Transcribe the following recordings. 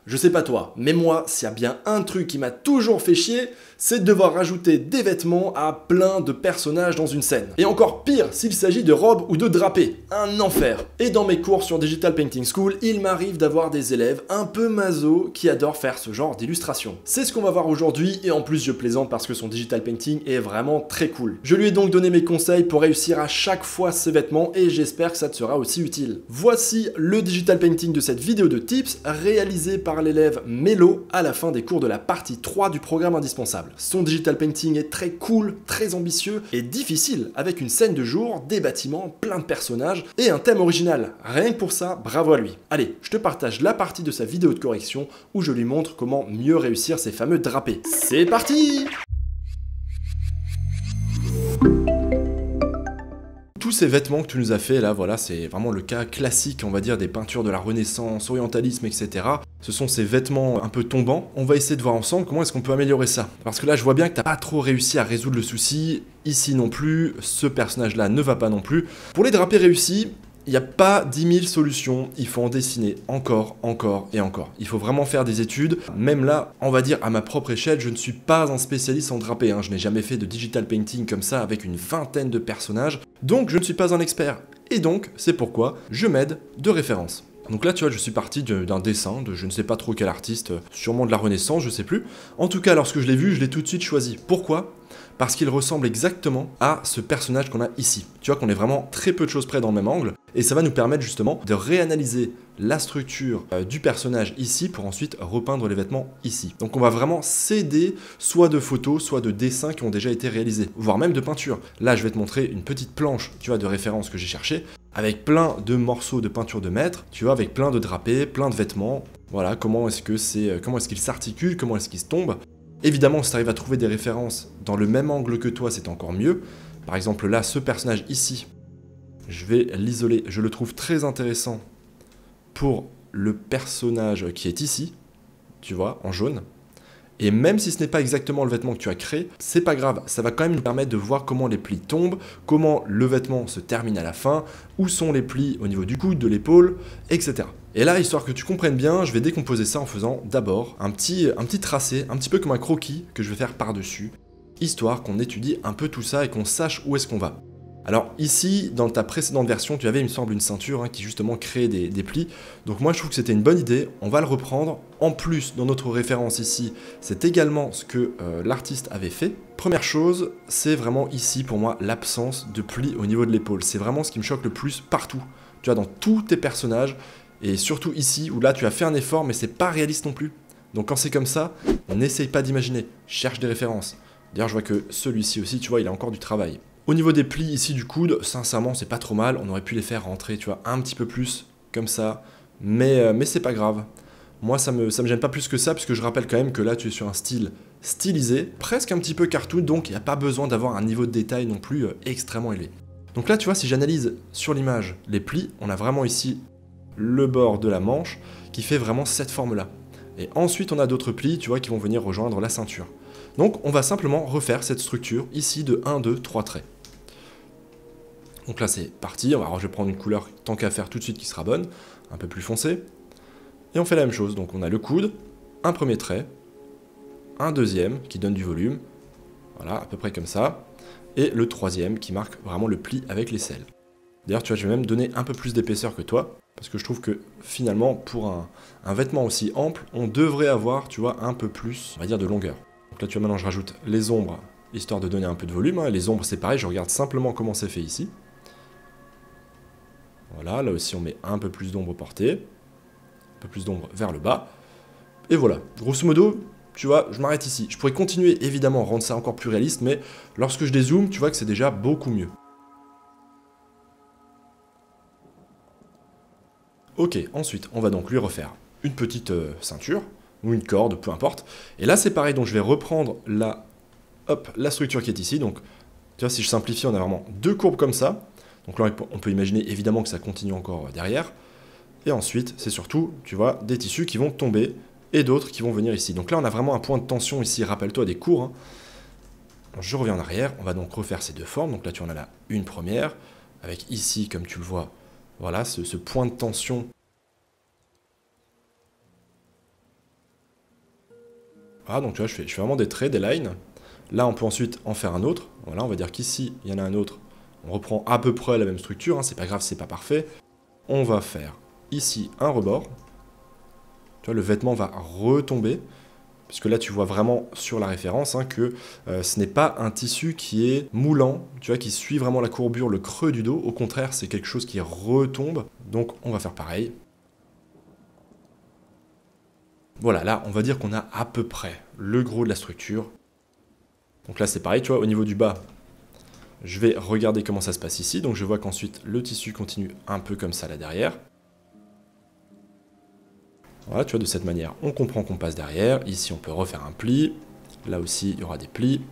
Je sais pas toi, mais moi, s'il y a bien un truc qui m'a toujours fait chier, c'est de devoir rajouter des vêtements à plein de personnages dans une scène. Et encore pire s'il s'agit de robes ou de drapés. Un enfer. Et dans mes cours sur Digital Painting School, il m'arrive d'avoir des élèves un peu maso qui adorent faire ce genre d'illustration. C'est ce qu'on va voir aujourd'hui, et en plus je plaisante parce que son digital painting est vraiment très cool. Je lui ai donc donné mes conseils pour réussir à chaque fois ses vêtements, et j'espère que ça te sera aussi utile. Voici le digital painting de cette vidéo de tips réalisée par l'élève Mélo à la fin des cours de la partie 3 du programme indispensable. Son digital painting est très cool, très ambitieux et difficile, avec une scène de jour, des bâtiments, plein de personnages et un thème original. Rien que pour ça, bravo à lui. Allez, je te partage la partie de sa vidéo de correction où je lui montre comment mieux réussir ces fameux drapés. C'est parti! Tous ces vêtements que tu nous as fait là, voilà, c'est vraiment le cas classique, on va dire, des peintures de la Renaissance, orientalisme, etc. Ce sont ces vêtements un peu tombants. On va essayer de voir ensemble comment est-ce qu'on peut améliorer ça. Parce que là, je vois bien que t'as pas trop réussi à résoudre le souci. Ici non plus, ce personnage-là ne va pas non plus. Pour les drapés réussis, il n'y a pas 10 000 solutions, il faut en dessiner encore et encore. Il faut vraiment faire des études. Même là, on va dire à ma propre échelle, je ne suis pas un spécialiste en drapé. Je n'ai jamais fait de digital painting comme ça avec une vingtaine de personnages. Donc je ne suis pas un expert. Et donc, c'est pourquoi je m'aide de références. Donc là, tu vois, je suis parti d'un dessin de je ne sais pas trop quel artiste, sûrement de la Renaissance, je sais plus. En tout cas, lorsque je l'ai vu, je l'ai tout de suite choisi. Pourquoi ? Parce qu'il ressemble exactement à ce personnage qu'on a ici. Tu vois qu'on est vraiment très peu de choses près dans le même angle, et ça va nous permettre justement de réanalyser la structure du personnage ici pour ensuite repeindre les vêtements ici. Donc on va vraiment s'aider soit de photos, soit de dessins qui ont déjà été réalisés, voire même de peinture. Là, je vais te montrer une petite planche, tu vois, de référence que j'ai cherché, avec plein de morceaux de peinture de maître, tu vois, avec plein de drapés, plein de vêtements. Voilà, comment est-ce qu'ils s'articulent, comment est-ce qu'ils se tombent. Évidemment, si tu arrives à trouver des références dans le même angle que toi, c'est encore mieux. Par exemple, là, ce personnage ici, je vais l'isoler. Je le trouve très intéressant pour le personnage qui est ici, tu vois, en jaune. Et même si ce n'est pas exactement le vêtement que tu as créé, c'est pas grave, ça va quand même nous permettre de voir comment les plis tombent, comment le vêtement se termine à la fin, où sont les plis au niveau du coude, de l'épaule, etc. Et là, histoire que tu comprennes bien, je vais décomposer ça en faisant d'abord un petit tracé, un petit peu comme un croquis que je vais faire par-dessus, histoire qu'on étudie un peu tout ça et qu'on sache où est-ce qu'on va. Alors ici, dans ta précédente version, tu avais, il me semble, une ceinture qui justement créait des plis. Donc moi, je trouve que c'était une bonne idée. On va le reprendre. En plus, dans notre référence ici, c'est également ce que l'artiste avait fait. Première chose, c'est vraiment ici, pour moi, l'absence de plis au niveau de l'épaule. C'est vraiment ce qui me choque le plus partout. Tu vois, dans tous tes personnages, et surtout ici, où là, tu as fait un effort, mais c'est pas réaliste non plus. Donc quand c'est comme ça, n'essaye pas d'imaginer. Cherche des références. D'ailleurs, je vois que celui-ci aussi, tu vois, il a encore du travail. Au niveau des plis ici du coude, sincèrement, c'est pas trop mal. On aurait pu les faire rentrer, tu vois, un petit peu plus, comme ça. Mais c'est pas grave. Moi, ça me gêne pas plus que ça, puisque je rappelle quand même que là, tu es sur un style stylisé, presque un petit peu cartoon, donc il n'y a pas besoin d'avoir un niveau de détail non plus extrêmement élevé. Donc là, tu vois, si j'analyse sur l'image les plis, on a vraiment ici le bord de la manche qui fait vraiment cette forme-là. Et ensuite, on a d'autres plis, tu vois, qui vont venir rejoindre la ceinture. Donc, on va simplement refaire cette structure ici de 1, 2, 3 traits. Donc là, c'est parti. Alors, je vais prendre une couleur tant qu'à faire tout de suite qui sera bonne, un peu plus foncée. Et on fait la même chose. Donc, on a le coude, un premier trait, un deuxième qui donne du volume. Voilà, à peu près comme ça. Et le troisième qui marque vraiment le pli avec l'aisselle. D'ailleurs, tu vois, je vais même donner un peu plus d'épaisseur que toi, parce que je trouve que finalement, pour un vêtement aussi ample, on devrait avoir, tu vois, un peu plus, on va dire, de longueur. Donc là, tu vois, maintenant, je rajoute les ombres, histoire de donner un peu de volume. Les ombres, c'est pareil, je regarde simplement comment c'est fait ici. Voilà, là aussi, on met un peu plus d'ombre portée, un peu plus d'ombre vers le bas. Et voilà, grosso modo, tu vois, je m'arrête ici. Je pourrais continuer, évidemment, rendre ça encore plus réaliste, mais lorsque je dézoome, tu vois que c'est déjà beaucoup mieux. Ok, ensuite, on va donc lui refaire une petite ceinture, ou une corde, peu importe. Et là, c'est pareil, donc je vais reprendre la structure qui est ici. Donc, tu vois, si je simplifie, on a vraiment deux courbes comme ça. Donc là, on peut imaginer évidemment que ça continue encore derrière. Et ensuite, c'est surtout, tu vois, des tissus qui vont tomber et d'autres qui vont venir ici. Donc là, on a vraiment un point de tension ici, rappelle-toi des cours. Je reviens en arrière, on va donc refaire ces deux formes. Donc là, tu en as là une première, avec ici, comme tu le vois, voilà, ce point de tension Voilà, donc tu vois, je fais vraiment des traits, des lines. Là, on peut ensuite en faire un autre. Voilà, on va dire qu'ici, il y en a un autre. On reprend à peu près la même structure, hein, c'est pas grave, c'est pas parfait. On va faire ici un rebord. Tu vois, le vêtement va retomber. Puisque là, tu vois vraiment sur la référence hein, que ce n'est pas un tissu qui est moulant, tu vois, qui suit vraiment la courbure, le creux du dos. Au contraire, c'est quelque chose qui retombe. Donc, on va faire pareil. Voilà, là, on va dire qu'on a à peu près le gros de la structure. Donc là, c'est pareil, tu vois, au niveau du bas, je vais regarder comment ça se passe ici. Donc, je vois qu'ensuite, le tissu continue un peu comme ça là derrière. Voilà, tu vois, de cette manière, on comprend qu'on passe derrière. Ici, on peut refaire un pli. Là aussi, il y aura des plis.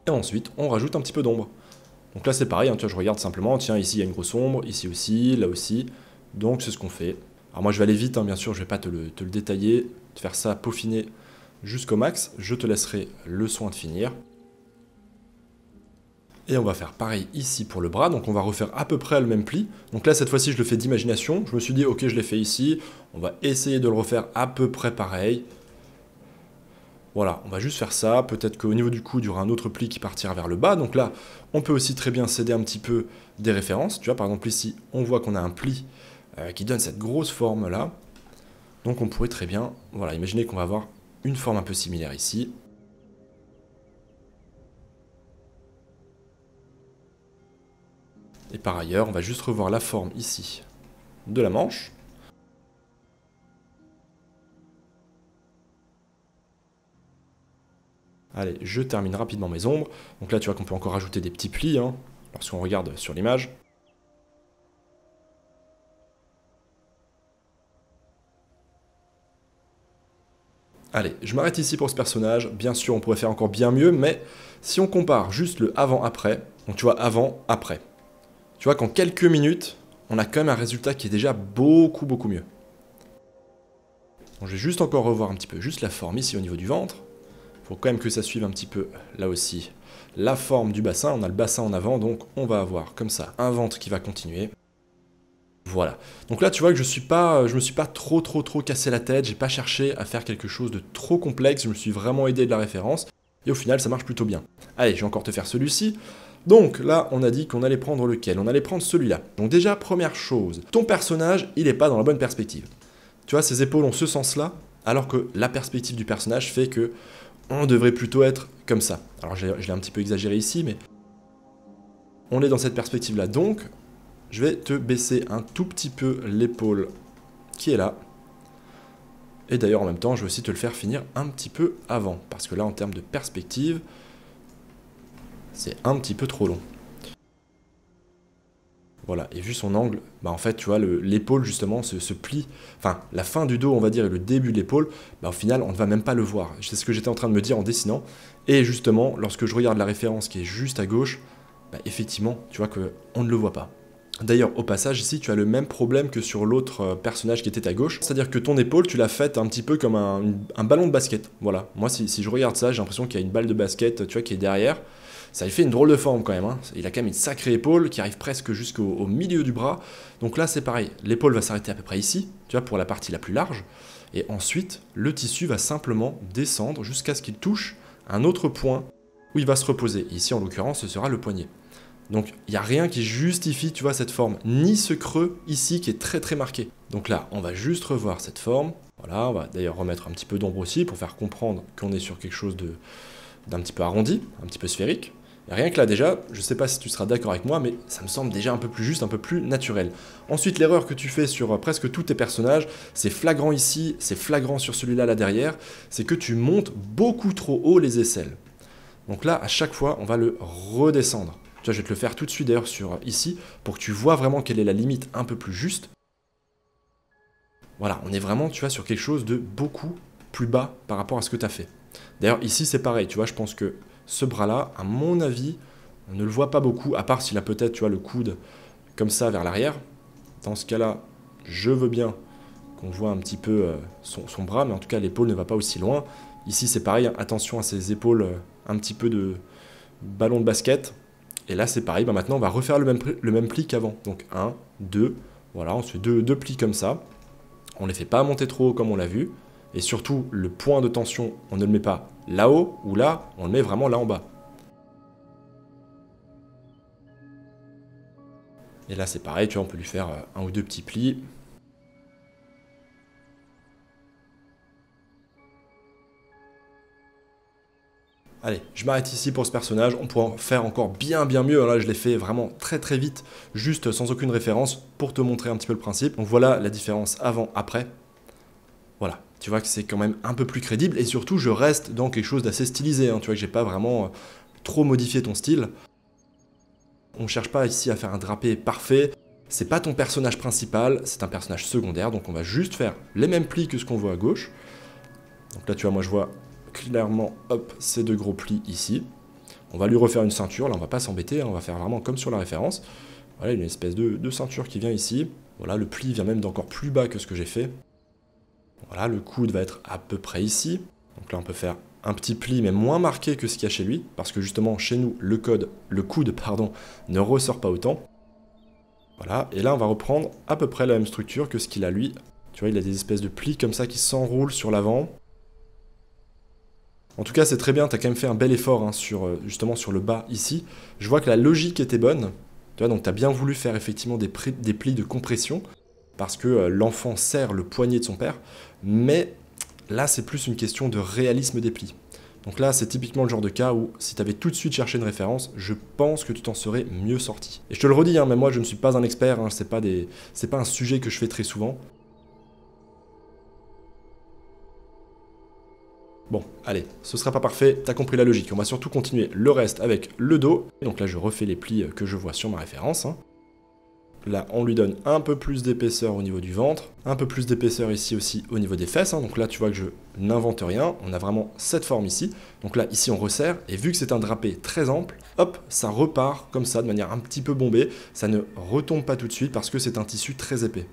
Et ensuite, on rajoute un petit peu d'ombre. Donc là, c'est pareil, hein, tu vois, je regarde simplement. Tiens, ici, il y a une grosse ombre. Ici aussi, là aussi. Donc, c'est ce qu'on fait. Alors moi, je vais aller vite, hein, bien sûr. Je ne vais pas te le détailler, te faire ça peaufiner jusqu'au max. Je te laisserai le soin de finir. Et on va faire pareil ici pour le bras, donc on va refaire à peu près le même pli. Donc là, cette fois-ci, je le fais d'imagination. Je me suis dit, ok, je l'ai fait ici. On va essayer de le refaire à peu près pareil. Voilà, on va juste faire ça. Peut-être qu'au niveau du coude, il y aura un autre pli qui partira vers le bas. Donc là, on peut aussi très bien céder un petit peu des références. Tu vois, par exemple, ici, on voit qu'on a un pli qui donne cette grosse forme-là. Donc on pourrait très bien, voilà, imaginer qu'on va avoir une forme un peu similaire ici. Et par ailleurs, on va juste revoir la forme ici de la manche. Allez, je termine rapidement mes ombres. Donc là, tu vois qu'on peut encore rajouter des petits plis, hein, lorsqu'on regarde sur l'image. Allez, je m'arrête ici pour ce personnage. Bien sûr, on pourrait faire encore bien mieux, mais si on compare juste le avant-après, donc tu vois, avant-après, tu vois qu'en quelques minutes, on a quand même un résultat qui est déjà beaucoup, beaucoup mieux. Donc, je vais juste encore revoir un petit peu juste la forme ici au niveau du ventre. Il faut quand même que ça suive un petit peu, là aussi, la forme du bassin. On a le bassin en avant, donc on va avoir comme ça un ventre qui va continuer. Voilà. Donc là, tu vois que je me suis pas trop cassé la tête. J'ai pas cherché à faire quelque chose de trop complexe. Je me suis vraiment aidé de la référence. Et au final, ça marche plutôt bien. Allez, je vais encore te faire celui-ci. Donc là, on a dit qu'on allait prendre lequel? On allait prendre celui-là. Donc déjà, première chose, ton personnage, il n'est pas dans la bonne perspective. Tu vois, ses épaules ont ce sens-là, alors que la perspective du personnage fait que on devrait plutôt être comme ça. Alors je l'ai un petit peu exagéré ici, mais on est dans cette perspective-là. Donc, je vais te baisser un tout petit peu l'épaule qui est là. Et d'ailleurs, en même temps, je vais aussi te le faire finir un petit peu avant. Parce que là, en termes de perspective, c'est un petit peu trop long. Voilà, et vu son angle, bah en fait, tu vois, l'épaule, justement, se plie. Enfin, la fin du dos, on va dire, et le début de l'épaule, bah au final, on ne va même pas le voir. C'est ce que j'étais en train de me dire en dessinant. Et justement, lorsque je regarde la référence qui est juste à gauche, bah effectivement, tu vois qu'on ne le voit pas. D'ailleurs, au passage, ici, tu as le même problème que sur l'autre personnage qui était à gauche. C'est-à-dire que ton épaule, tu l'as faite un petit peu comme un ballon de basket. Voilà. Moi, si je regarde ça, j'ai l'impression qu'il y a une balle de basket, tu vois, qui est derrière. Ça lui fait une drôle de forme quand même. Hein. Il a quand même une sacrée épaule qui arrive presque jusqu'au milieu du bras. Donc là, c'est pareil. L'épaule va s'arrêter à peu près ici, tu vois, pour la partie la plus large. Et ensuite, le tissu va simplement descendre jusqu'à ce qu'il touche un autre point où il va se reposer. Ici, en l'occurrence, ce sera le poignet. Donc, il n'y a rien qui justifie, tu vois, cette forme, ni ce creux ici qui est très marqué. Donc là, on va juste revoir cette forme. Voilà, on va d'ailleurs remettre un petit peu d'ombre aussi pour faire comprendre qu'on est sur quelque chose d'un petit peu arrondi, un petit peu sphérique. Et rien que là déjà, je sais pas si tu seras d'accord avec moi, mais ça me semble déjà un peu plus juste, un peu plus naturel. Ensuite, l'erreur que tu fais sur presque tous tes personnages, c'est flagrant ici, c'est flagrant sur celui-là là derrière, c'est que tu montes beaucoup trop haut les aisselles. Donc là, à chaque fois, on va le redescendre. Tu vois, je vais te le faire tout de suite d'ailleurs sur ici, pour que tu vois vraiment quelle est la limite un peu plus juste. Voilà, on est vraiment, tu vois, sur quelque chose de beaucoup plus bas par rapport à ce que tu as fait. D'ailleurs, ici, c'est pareil, tu vois, je pense que ce bras-là, à mon avis, on ne le voit pas beaucoup, à part s'il a peut-être, tu vois, le coude comme ça vers l'arrière. Dans ce cas-là, je veux bien qu'on voit un petit peu son bras, mais en tout cas, l'épaule ne va pas aussi loin. Ici, c'est pareil, attention à ses épaules, un petit peu de ballon de basket. Et là, c'est pareil, bah maintenant, on va refaire le même pli qu'avant. Donc, 1, 2, voilà, on se fait deux plis comme ça. On ne les fait pas monter trop haut comme on l'a vu. Et surtout, le point de tension, on ne le met pas là-haut ou là, on le met vraiment là en bas. Et là, c'est pareil, tu vois, on peut lui faire un ou deux petits plis. Allez, je m'arrête ici pour ce personnage, on pourra en faire encore bien mieux, là je l'ai fait vraiment très vite, juste sans aucune référence, pour te montrer un petit peu le principe. Donc voilà la différence avant-après. Voilà, tu vois que c'est quand même un peu plus crédible, et surtout je reste dans quelque chose d'assez stylisé, hein. Tu vois que j'ai pas vraiment trop modifié ton style. On cherche pas ici à faire un drapé parfait, c'est pas ton personnage principal, c'est un personnage secondaire, donc on va juste faire les mêmes plis que ce qu'on voit à gauche. Donc là tu vois, moi je vois clairement, hop, ces deux gros plis ici. On va lui refaire une ceinture, là on va pas s'embêter, hein, on va faire vraiment comme sur la référence. Voilà, une espèce de ceinture qui vient ici. Voilà, le pli vient même d'encore plus bas que ce que j'ai fait. Voilà, le coude va être à peu près ici. Donc là on peut faire un petit pli mais moins marqué que ce qu'il y a chez lui, parce que justement chez nous le coude ne ressort pas autant. Voilà, et là on va reprendre à peu près la même structure que ce qu'il a lui. Tu vois, il a des espèces de plis comme ça qui s'enroulent sur l'avant. En tout cas, c'est très bien, tu as quand même fait un bel effort hein, justement sur le bas ici. Je vois que la logique était bonne. Tu vois, donc tu as bien voulu faire effectivement des plis de compression, parce que l'enfant serre le poignet de son père. Mais là, c'est plus une question de réalisme des plis. Donc là, c'est typiquement le genre de cas où, si tu avais tout de suite cherché une référence, je pense que tu t'en serais mieux sorti. Et je te le redis, hein, mais moi, je ne suis pas un expert, hein, c'est pas un sujet que je fais très souvent. Bon, allez, ce sera pas parfait, t'as compris la logique. On va surtout continuer le reste avec le dos. Donc là, je refais les plis que je vois sur ma référence. Hein. Là, on lui donne un peu plus d'épaisseur au niveau du ventre, un peu plus d'épaisseur ici aussi au niveau des fesses. Hein. Donc là, tu vois que je n'invente rien. On a vraiment cette forme ici. Donc là, ici, on resserre. Et vu que c'est un drapé très ample, hop, ça repart comme ça, de manière un petit peu bombée. Ça ne retombe pas tout de suite parce que c'est un tissu très épais.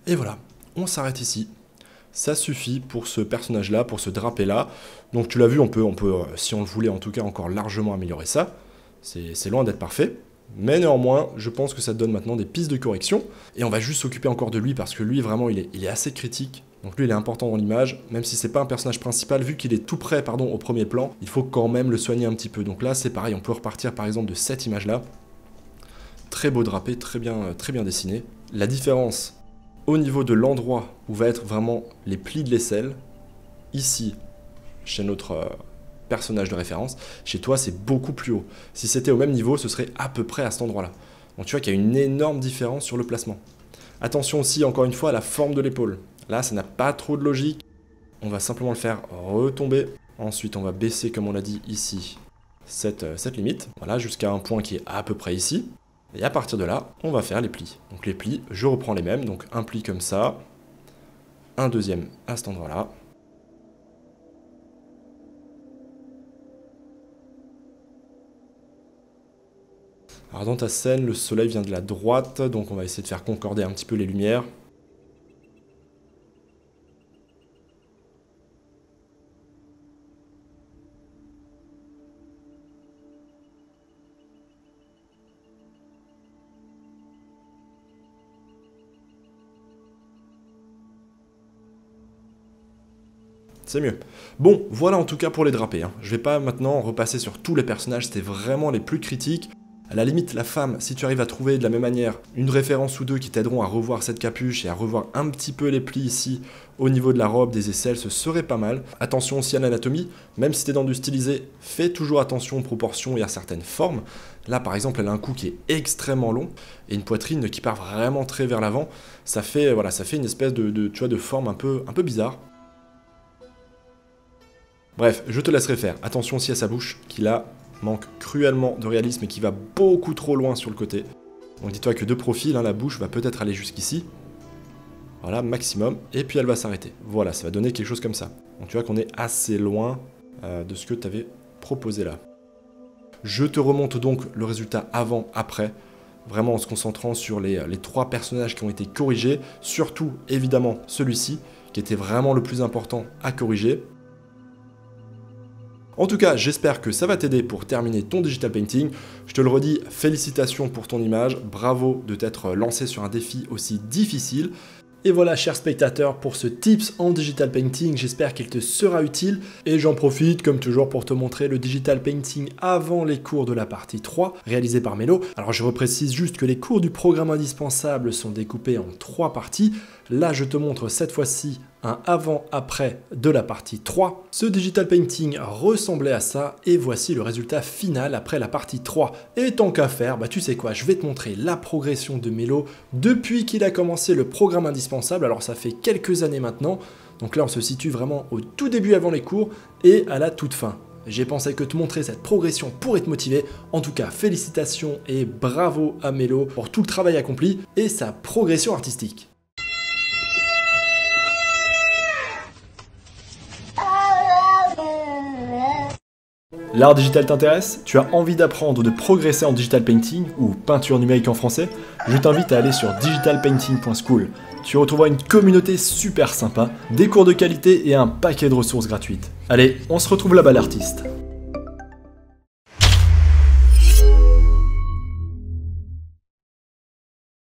Et voilà, on s'arrête ici. Ça suffit pour ce personnage-là, pour ce drapé-là. Donc tu l'as vu, on peut, si on le voulait en tout cas, encore largement améliorer ça. C'est loin d'être parfait. Mais néanmoins, je pense que ça te donne maintenant des pistes de correction. Et on va juste s'occuper encore de lui, parce que lui, vraiment, il est assez critique. Donc lui, il est important dans l'image, même si c'est pas un personnage principal, vu qu'il est tout près, pardon, au premier plan, il faut quand même le soigner un petit peu. Donc là, c'est pareil, on peut repartir par exemple de cette image-là. Très beau drapé, très bien dessiné. La différence au niveau de l'endroit où va être vraiment les plis de l'aisselle, ici, chez notre personnage de référence, chez toi, c'est beaucoup plus haut. Si c'était au même niveau, ce serait à peu près à cet endroit-là. Donc tu vois qu'il y a une énorme différence sur le placement. Attention aussi, encore une fois, à la forme de l'épaule. Là, ça n'a pas trop de logique. On va simplement le faire retomber. Ensuite, on va baisser, comme on l'a dit ici, cette limite. Voilà, jusqu'à un point qui est à peu près ici. Et à partir de là, on va faire les plis. Donc les plis, je reprends les mêmes. Donc un pli comme ça, un deuxième à cet endroit-là. Alors dans ta scène, le soleil vient de la droite, donc on va essayer de faire concorder un petit peu les lumières. C'est mieux. Bon, voilà en tout cas pour les drapés. Hein. Je vais pas maintenant repasser sur tous les personnages, c'était vraiment les plus critiques. À la limite, la femme, si tu arrives à trouver de la même manière une référence ou deux qui t'aideront à revoir cette capuche et à revoir un petit peu les plis ici au niveau de la robe, des aisselles, ce serait pas mal. Attention aussi à l'anatomie, même si t'es dans du stylisé, fais toujours attention aux proportions et à certaines formes. Là par exemple, elle a un cou qui est extrêmement long et une poitrine qui part vraiment très vers l'avant. Ça fait, voilà, ça fait une espèce tu vois, de forme un peu bizarre. Bref, je te laisserai faire. Attention aussi à sa bouche, qui là manque cruellement de réalisme et qui va beaucoup trop loin sur le côté. Donc dis-toi que de profil, hein, la bouche va peut-être aller jusqu'ici. Voilà, maximum. Et puis elle va s'arrêter. Voilà, ça va donner quelque chose comme ça. Donc tu vois qu'on est assez loin de ce que tu avais proposé là. Je te remonte donc le résultat avant-après. Vraiment en se concentrant sur les 3 personnages qui ont été corrigés. Surtout, évidemment, celui-ci, qui était vraiment le plus important à corriger. En tout cas, j'espère que ça va t'aider pour terminer ton digital painting. Je te le redis, félicitations pour ton image, bravo de t'être lancé sur un défi aussi difficile. Et voilà, chers spectateurs, pour ce tips en digital painting, j'espère qu'il te sera utile. Et j'en profite, comme toujours, pour te montrer le digital painting avant les cours de la partie 3, réalisé par Melo. Alors je reprécise juste que les cours du programme indispensable sont découpés en 3 parties. Là, je te montre cette fois-ci un avant-après de la partie 3. Ce digital painting ressemblait à ça, et voici le résultat final après la partie 3. Et tant qu'à faire, tu sais quoi, je vais te montrer la progression de Melo depuis qu'il a commencé le programme indispensable. Alors ça fait quelques années maintenant, donc là on se situe vraiment au tout début avant les cours et à la toute fin. J'ai pensé que te montrer cette progression pourrait te motiver. En tout cas, félicitations et bravo à Melo pour tout le travail accompli et sa progression artistique. L'art digital t'intéresse? Tu as envie d'apprendre ou de progresser en digital painting ou peinture numérique en français? Je t'invite à aller sur digitalpainting.school. Tu retrouveras une communauté super sympa, des cours de qualité et un paquet de ressources gratuites. Allez, on se retrouve là-bas l'artiste.